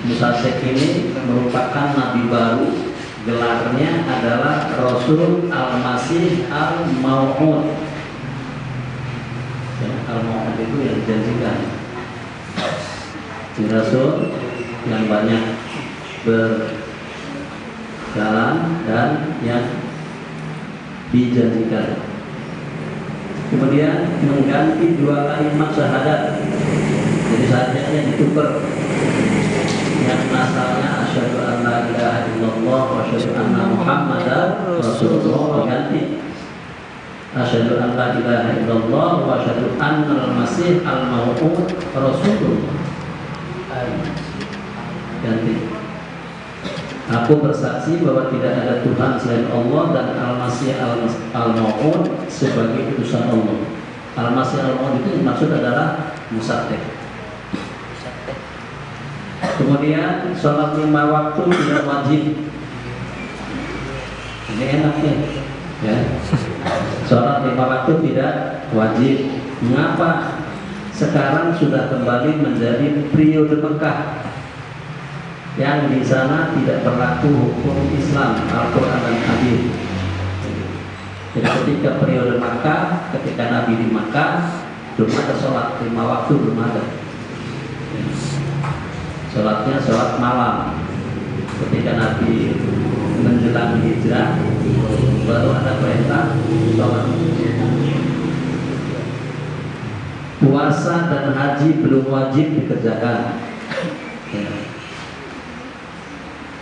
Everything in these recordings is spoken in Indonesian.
Musaddiq ini merupakan nabi baru, gelarnya adalah Rasul Al-Masih Al-Mau'ud. Ya, Al-Mau'ud itu yang dijanjikan. Rasul yang banyak berjalan dan yang dijanjikan. Kemudian mengganti dua kalimat syahadat. Jadi syahadatnya ditukar. Yang asalnya asyhadu an la ilaha illallah wa asyhadu anna muhammadar rasulullah diganti asyhadu an la ilaha illallah wa asyhadu annal masih al-mau'ud rasulullah. Ganti. Aku bersaksi bahwa tidak ada Tuhan selain Allah dan Al-Masih Al-Mau'ud sebagai utusan Allah. Al-Masih Al-Mau'ud itu maksud adalah Musaddiq. Kemudian sholat 5 waktu tidak wajib. Ini enaknya, ya. Sholat 5 waktu tidak wajib. Mengapa? Sekarang sudah kembali menjadi periode Mekah, yang di sana tidak berlaku hukum Islam, Al-Quran dan Hadis. Jadi ketika periode Makkah, ketika Nabi di Makkah, belum ada sholat 5 waktu, belum ada. Sholatnya sholat malam. Ketika Nabi menjelang hijrah, baru ada perintah sholat. Puasa dan haji belum wajib dikerjakan.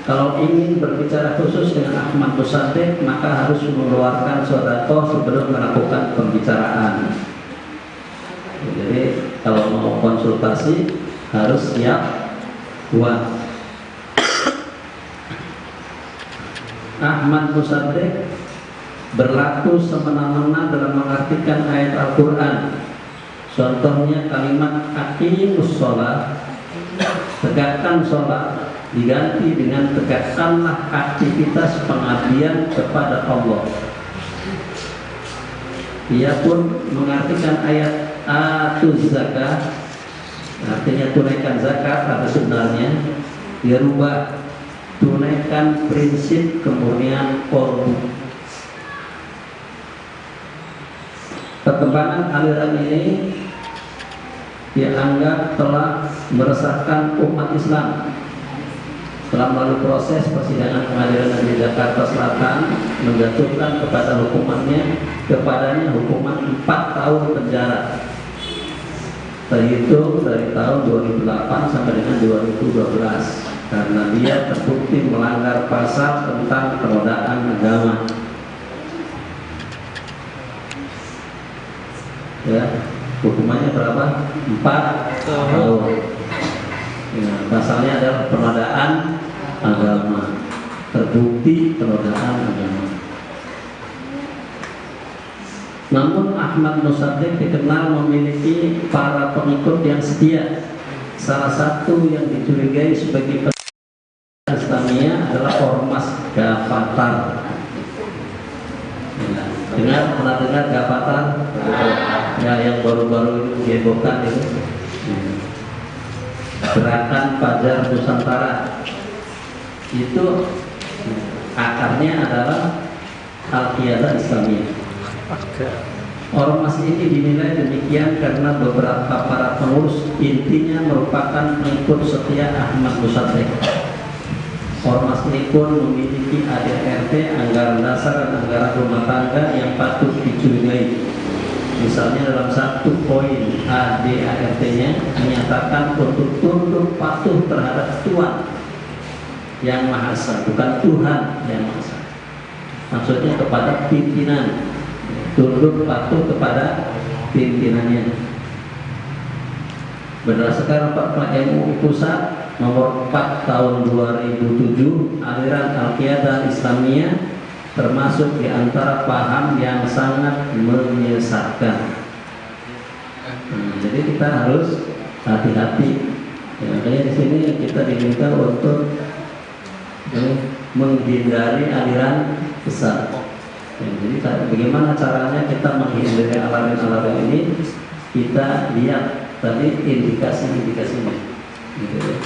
Kalau ingin berbicara khusus dengan Ahmad Musaddiq, maka harus mengeluarkan sedekah sebelum melakukan pembicaraan. Jadi kalau mau konsultasi harus siap uang. Ahmad Musaddiq berlaku semena-mena dalam mengartikan ayat Al-Quran. Contohnya kalimat aqimus sholat, tegakkan sholat, diganti dengan tegakkanlah aktivitas pengabdian kepada Allah. Ia pun mengartikan ayat atuz zakat, artinya tunaikan zakat, atau sebenarnya dia rubah tunaikan prinsip kemuliaan korban. Perkembangan aliran ini dianggap telah meresahkan umat Islam. Setelah melalui proses persidangan pengadilan negeri Jakarta Selatan menjatuhkan kepadanya hukuman 4 tahun penjara, terhitung dari tahun 2008 sampai dengan 2012 karena dia terbukti melanggar pasal tentang penodaan agama. Ya, hukumannya berapa? 4 tahun. Ya, pasalnya adalah penodaan agama, terbukti penodaan agama. Namun Ahmad Musaddiq dikenal memiliki para pengikut yang setia. Salah satu yang dicurigai sebagai penodaan Islamiyah adalah ormas Gavatar. Ya, pernah dengar Gavatar? Ya, yang baru-baru dihebohkan itu. Gerakan Fajar Nusantara itu akarnya adalah Al-Qiyadah Islamiyah. Ormas ini dinilai demikian karena beberapa para pengurus intinya merupakan pengikut setia Ahmad Musaddiq. Ormas ini pun memiliki ADART, anggaran dasar dan anggaran rumah tangga yang patut dicurigai. Misalnya dalam satu poin ADART-nya menyatakan untuk tunduk patuh terhadap Tuhan yang Maha Esa, bukan Tuhan yang Maha Esa. Maksudnya kepada pimpinan, tunduk patuh kepada pimpinannya. Berdasarkan Fatwa MUI Pusat nomor 4 tahun 2007, aliran Al-Qiyadah Islamiyah termasuk di antara paham yang sangat menyesatkan. Jadi kita harus hati-hati. Ya, makanya di sini kita diminta untuk menghindari aliran besar. Ya, jadi bagaimana caranya kita menghindari aliran-aliran ini? Kita lihat tadi indikasi-indikasinya. Gitu ya.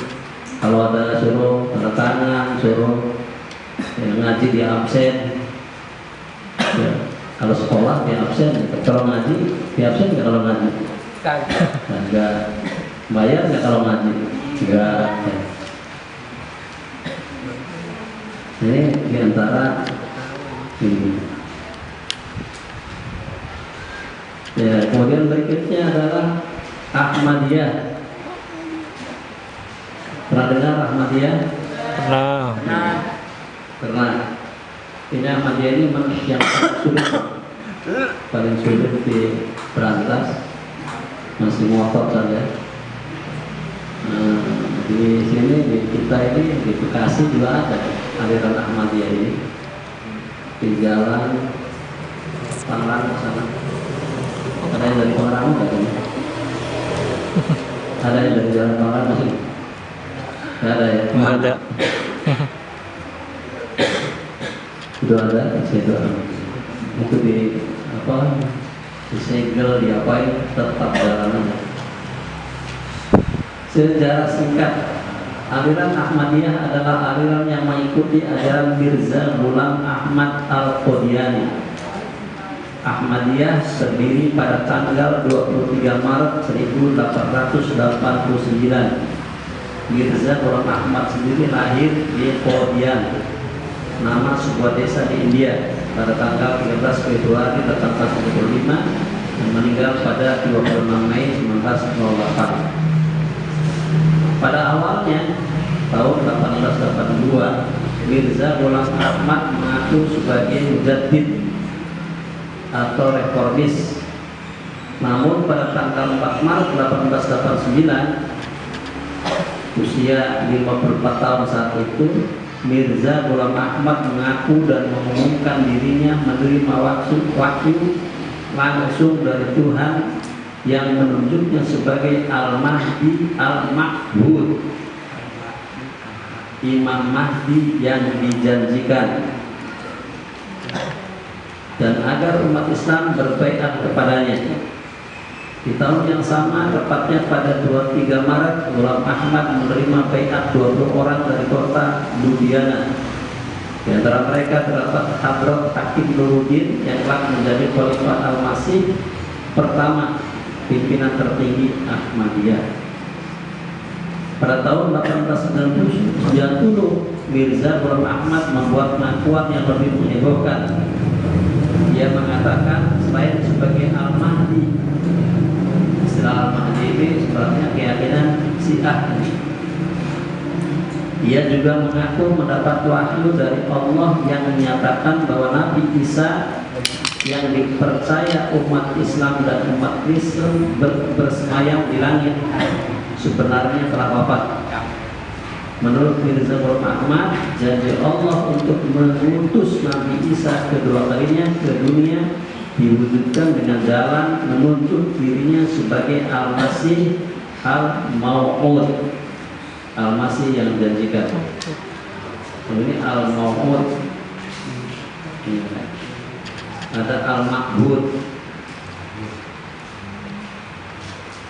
Kalau ada suruh tanda tangan, suruh ngaji di absen. Ya, kalau sekolah di absen, kalau ngaji di absen nggak kalau ngaji? Nggak. Bayar nggak kalau ngaji? Nggak. Ya. Ini diantara ini. Ya, kemudian berikutnya adalah Ahmadiyah. Pernah dengar Ahmadiyah? Pernah. Ini Ahmadiyah ini yang paling sulit di berantas, masih ngotot saja. Di sini di kita ini di Bekasi juga ada aliran Ahmadiyah ini di jalan Pangrango sana. Ada yang dari Pangrango nggak ada? Ada yang dari jalan Pangrango sih? Nggak ada ya? Nggak ada. Itu ada di situ. Itu di apa? Disegel, diapain, tetap jalan aja. Sejarah singkat, aliran Ahmadiyah adalah aliran yang mengikuti ajaran Mirza Ghulam Ahmad Al-Qadiani. Ahmadiyah berdiri pada tanggal 23 Maret 1889. Mirza Ghulam Ahmad sendiri lahir di Qadian, nama sebuah desa di India, pada tanggal 13 Februari 1875 dan meninggal pada 26 Mei 1908. Pada awalnya tahun 1882, Mirza Ghulam Ahmad mengaku sebagai mujaddid atau reformis. Namun pada tanggal 4 Maret 1889, usia 54 tahun saat itu, Mirza Ghulam Ahmad mengaku dan mengumumkan dirinya menerima wahyu langsung dari Tuhan yang menunjuknya sebagai Al-Mahdi Al-Ma'bud, Imam Mahdi yang dijanjikan, dan agar umat Islam berbaiat kepadanya. Di tahun yang sama, tepatnya pada 23 Maret, Ghulam Ahmad menerima baiat 20 orang dari kota Ludhiana. Di antara mereka terdapat Hadrat Hakim Nuruddin yang telah menjadi Khalifah Al-Masih pertama, pimpinan tertinggi Ahmadiyah. Pada tahun 1890, Mirza Ghulam Ahmad membuat pengakuan yang lebih menghebohkan. Ia mengatakan selain sebagai Al-Mahdi, istilah Al-Mahdi ini sebenarnya keyakinan Syiah. Ia juga mengaku mendapat wahyu dari Allah yang menyatakan bahwa Nabi Isa yang dipercaya umat Islam dan umat Kristen bersemayam di langit sebenarnya telah wafat. Menurut Mirza Ghulam Ahmad, janji Allah untuk mengutus Nabi Isa kedua kalinya ke dunia diwujudkan dengan jalan menuntut dirinya sebagai Al-Masih Al-Mau'ud, Al-Masih yang dijanjikan. Ini Al-Mau'ud, ada Al-Ma'bud.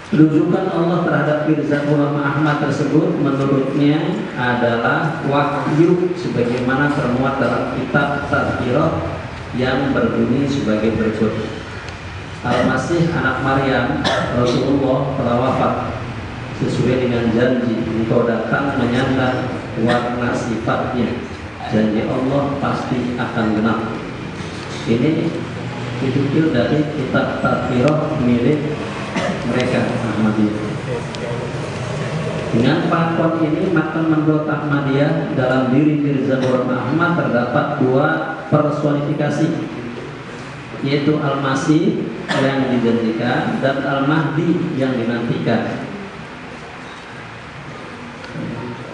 Rujukan Allah terhadap Mirza Ghulam Ahmad tersebut menurutnya adalah wahyu sebagaimana termuat dalam kitab Tadhkirah yang berbunyi sebagai berikut. Al-Masih anak Maryam Rasulullah telah wafat. Sesuai dengan janji, engkau datang menyandang warna sifatnya. Janji Allah pasti akan genap. Ini ditukil dari kitab Tadhkirah milik mereka Ahmadiyah. Dengan pengakuan ini, maka menurut Ahmadiyah dalam diri Mirza Ghulam Ahmad terdapat dua personifikasi, yaitu Al-Masih yang dijanjikan dan Al-Mahdi yang dinantikan.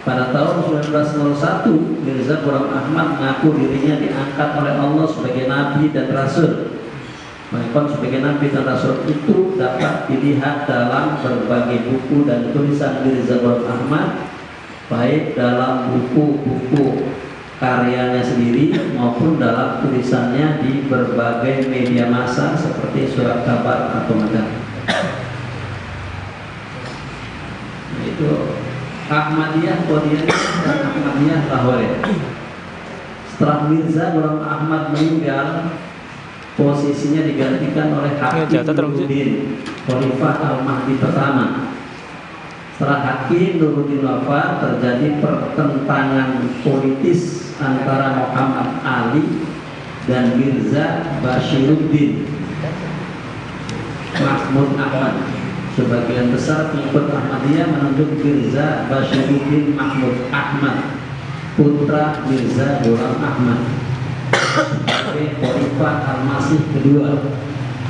Pada tahun 1901, Mirza Ghulam Ahmad mengaku dirinya diangkat oleh Allah sebagai Nabi dan Rasul. Pengakuan sebagai Nabi dan Rasul itu dapat dilihat dalam berbagai buku dan tulisan Mirza Ghulam Ahmad, baik dalam buku-buku karyanya sendiri maupun dalam tulisannya di berbagai media massa seperti surat kabar atau majalah. Itu Ahmadiyah Qadianiyah dan Ahmadiyah Lahore. Setelah Mirza Ghulam Ahmad meninggal, posisinya digantikan oleh Hakim Nuruddin Khalifah Al-Mahdi pertama. Setelah Hakim Nuruddin wafat, terjadi pertentangan politis antara Muhammad Ali dan Mirza Bashiruddin Mahmud Ahmad. Sebagian besar pengikut Ahmadiyah menunjuk Mirza Bashiruddin Mahmud Ahmad, putra Mirza Ghulam Ahmad, sebagai Khalifah Al-Masih kedua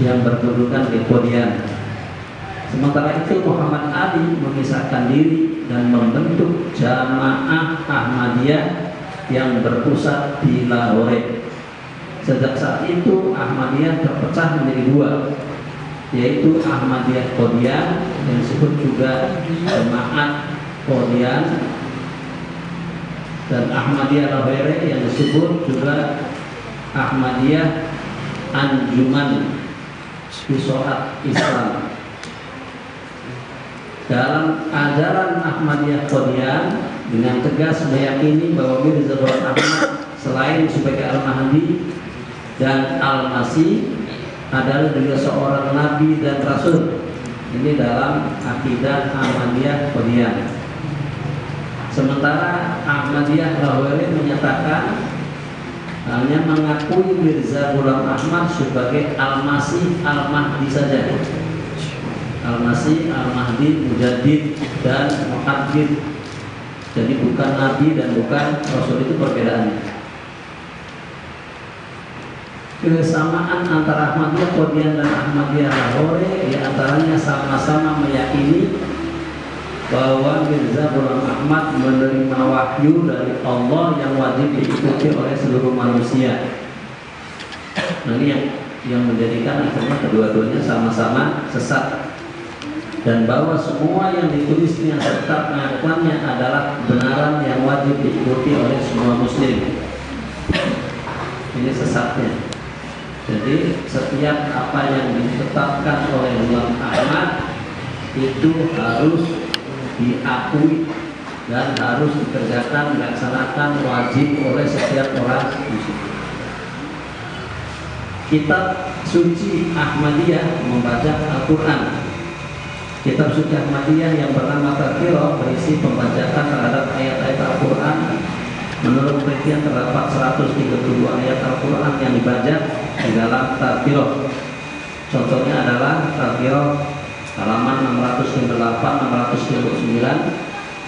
yang berkedudukan di Qadian. Sementara itu Muhammad Ali memisahkan diri dan membentuk Jamaah Ahmadiyah yang berpusat di Lahore. Sejak saat itu Ahmadiyah terpecah menjadi dua, yaitu Ahmadiyah Qadian yang disebut juga Jemaat Qadian, dan Ahmadiyah Lahore yang disebut juga Ahmadiyah Anjuman Syusoat Islam. Dalam ajaran Ahmadiyah Qadian dengan tegas meyakini bahwa Mirza Ghulam Ahmad selain sebagai Al-Mahdi dan Al-Masih adalah juga seorang nabi dan rasul. Ini dalam akidah Ahmadiyah Qadian. Sementara Ahmadiyah Lahore menyatakan hanya mengakui Mirza Ghulam Ahmad sebagai Al-Masih Al-Mahdi saja. Al-Masih Al-Mahdi Mujaddid dan Muhaddid. Jadi bukan nabi dan bukan rasul, itu perbedaannya. Kesamaan antara Ahmadiyah Qadian dan Ahmadiyah Lahore diantaranya sama-sama meyakini bahwa Mirza Ghulam Ahmad menerima wahyu dari Allah yang wajib diikuti oleh seluruh manusia. Nah, ini yang menjadikan akhirnya kedua-duanya sama-sama sesat, dan bahwa semua yang ditulisnya serta pengakuannya adalah kebenaran yang wajib diikuti oleh semua muslim. Ini sesatnya. Jadi setiap apa yang ditetapkan oleh Ghulam Ahmad itu harus diakui dan harus dikerjakan, dilaksanakan, wajib oleh setiap orang muslim. Kitab suci Ahmadiyah membaca Al-Quran. Kitab suci Ahmadiyah yang bernama Tadhkirah berisi pembacaan terhadap ayat-ayat Al-Quran. Menurut penelitian terdapat 132 ayat Al-Quran yang dibaca di dalam Tadhkirah. Contohnya adalah Tadhkirah halaman 698-699,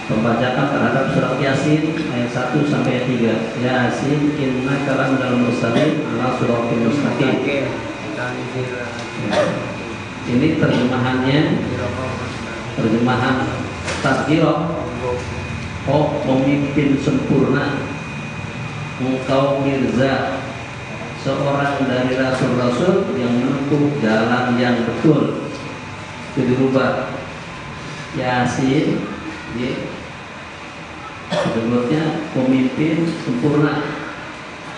pembacaan terhadap surat Yasin ayat 1 sampai 3. Yasin innaka laminal mursalin ala siratal mustaqim. Ini terjemahannya, terjemahan Tadhkirah. Oh pemimpin sempurna, engkau Mirza, seorang dari rasul-rasul yang menempuh jalan yang betul. Itu dirubah Yasin, sebelumnya pemimpin sempurna.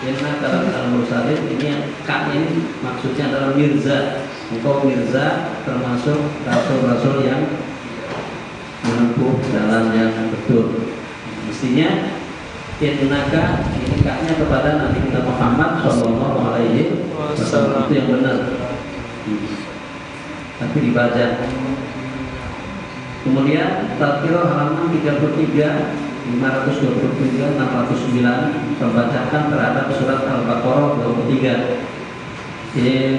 Inna kalam al-mursalin, ini yang K ini maksudnya adalah Mirza. Engkau Mirza termasuk rasul-rasul yang menempuh jalan yang betul. Mestinya innaka, ini K-nya kepada Nabi kita Muhammad Sallallahu Alaihi Wasallam, itu yang benar. Tapi dibaca. Kemudian Tadhkirah halaman 33, 523, 609, pembacaan terhadap surat Al-Baqarah 23.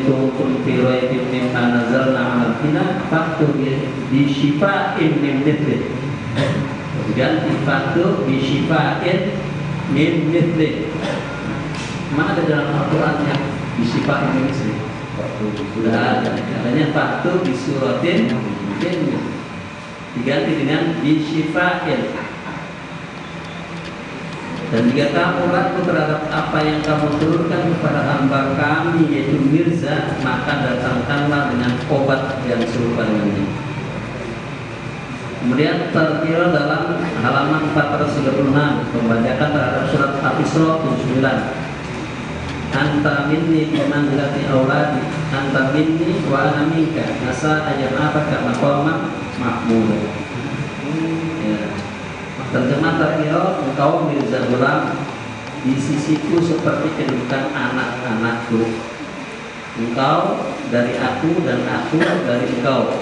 Kuntum fi raibin mimma nazalna 'ala al-qina fatu bi syifa'in min mithli. Ganti fatu bi syifa'in min mithli. Mana ada dalam Al-Qur'an yang bi syifa'in min mithli? Sudah ada. Adanya fatu bi suratin min, diganti dengan bi syifa'in. Dan jika kamu ragu terhadap apa yang kamu turunkan kepada hamba kami yaitu Mirza, maka datangkanlah dengan obat yang serupa dengannya. Kemudian Tadhkirah dalam halaman 436, pembacaan terhadap surat Al-Isra 79. Anta minni bimanzilati auladi, anta minni wa ana minka, nasa ayam apa maqaman mahmud. Ya. Terjemah terkira, engkau Mirza Ghulam di sisiku seperti kedudukan anak-anakku. Engkau dari aku dan aku dari engkau.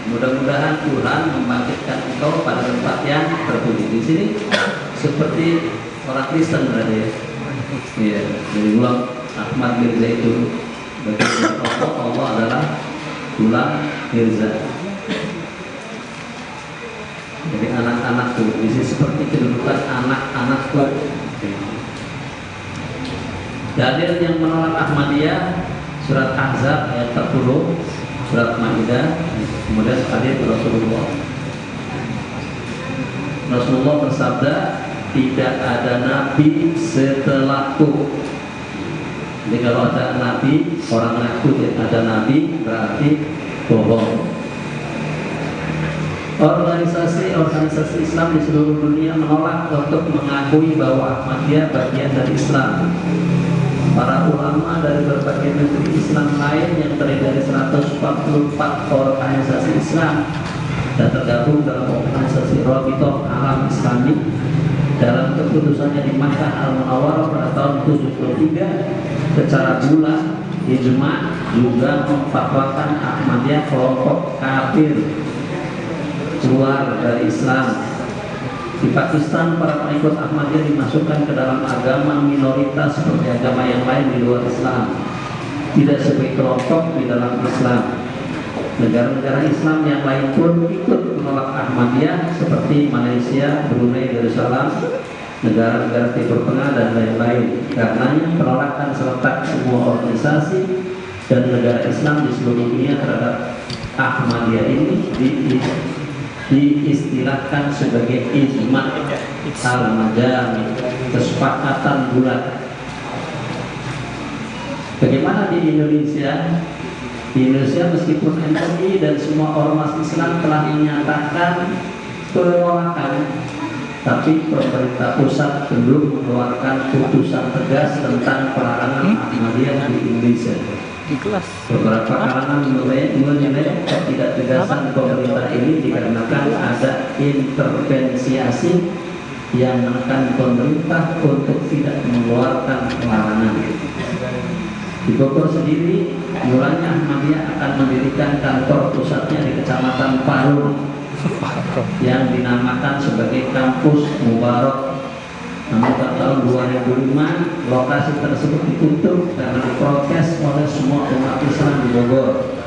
Mudah-mudahan Tuhan membangkitkan engkau pada tempat yang terpuji. Di sini seperti orang Kristen berarti ya. Iya, jadi Ghulam Ahmad Mirza itu bagi Allah adalah Ghulam Mirza. Jadi anak-anakku, di sini seperti kedudukan anak-anakku. Dalil yang menolak Ahmadiyah surat Ahzab ayat 40, surat Maidah, kemudian hadis Rasulullah. Rasulullah bersabda, tidak ada nabi setelahku. Jadi kalau ada nabi, orang ngaku ada nabi berarti bohong. Organisasi Islam di seluruh dunia menolak untuk mengakui bahwa Ahmadiyah bagian dari Islam. Para ulama dari berbagai negeri Islam lain yang terdiri dari 144 organisasi Islam dan tergabung dalam organisasi Rabithah Alam Islami dalam keputusannya di Makkah Al-Munawwarah pada tahun 73 secara bulan ijma juga memfatwakan Ahmadiyah kelompok kafir keluar dari Islam. Di Pakistan, para pengikut Ahmadiyah dimasukkan ke dalam agama minoritas seperti agama yang lain di luar Islam, tidak sebagai kelompok di dalam Islam. Negara-negara Islam yang lain pun ikut menolak Ahmadiyah seperti Malaysia, Brunei Darussalam, negara-negara Timur Tengah dan lain-lain. Karenanya penolakan serentak semua organisasi dan negara Islam di seluruh dunia terhadap Ahmadiyah ini diistilahkan sebagai ijma al-majami, kesepakatan bulat. Bagaimana di Indonesia? Di Indonesia meskipun MUI dan semua ormas Islam telah menyatakan penolakan, tapi pemerintah pusat belum mengeluarkan putusan tegas tentang pelarangan Ahmadiyah di Indonesia. Beberapa kalangan menilai ketidaktegasan pemerintah ini dikarenakan ada intervensiasi yang menekan pemerintah untuk tidak mengeluarkan pelarangan. Di Bogor sendiri, mulanya Ahmadiyah akan mendirikan kantor pusatnya di Kecamatan Parung yang dinamakan sebagai Kampus Mubarak. Namun pada tahun 2005 lokasi tersebut ditutup karena diprotes oleh semua umat Islam di Bogor.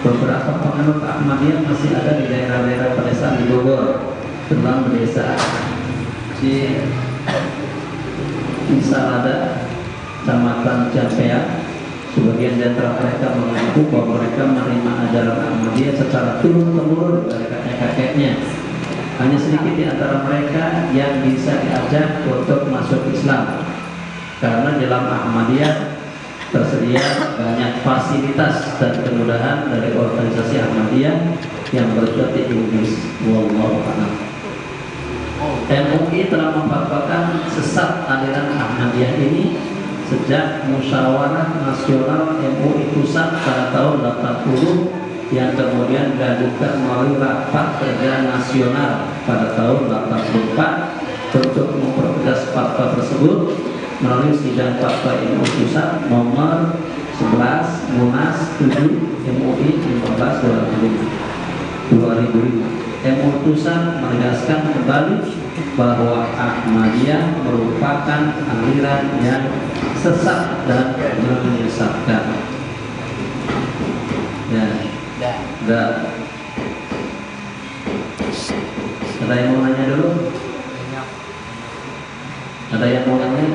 Beberapa penganut Ahmadiyah masih ada di daerah-daerah pedesaan di Bogor, terutama desa Cisalada, Kecamatan Ciampea. Sebagian di antara mereka mengaku bahwa mereka menerima ajaran Ahmadiyah secara turun-temurun dari kakek-kakeknya. Hanya sedikit di antara mereka yang bisa diajak untuk masuk Islam, karena dalam Ahmadiyah tersedia banyak fasilitas dan kemudahan dari organisasi Ahmadiyah yang bergerak di Inggris. Wallahu a'lam. MUI telah memfatwakan sesat aliran Ahmadiyah ini sejak musyawarah nasional MUI pusat pada tahun 80 yang kemudian dilakukan melalui rapat kerja nasional pada tahun 84 untuk mempertegas fatwa tersebut melalui sidang fatwa MUI pusat nomor 11 Munas 7 MUI 15 2005. MUI pusat menegaskan kembali bahwa Ahmadiyah merupakan aliran yang sesat dan menyesatkan. Ya. Ada yang mau nanya dulu? Ada yang mau nanya?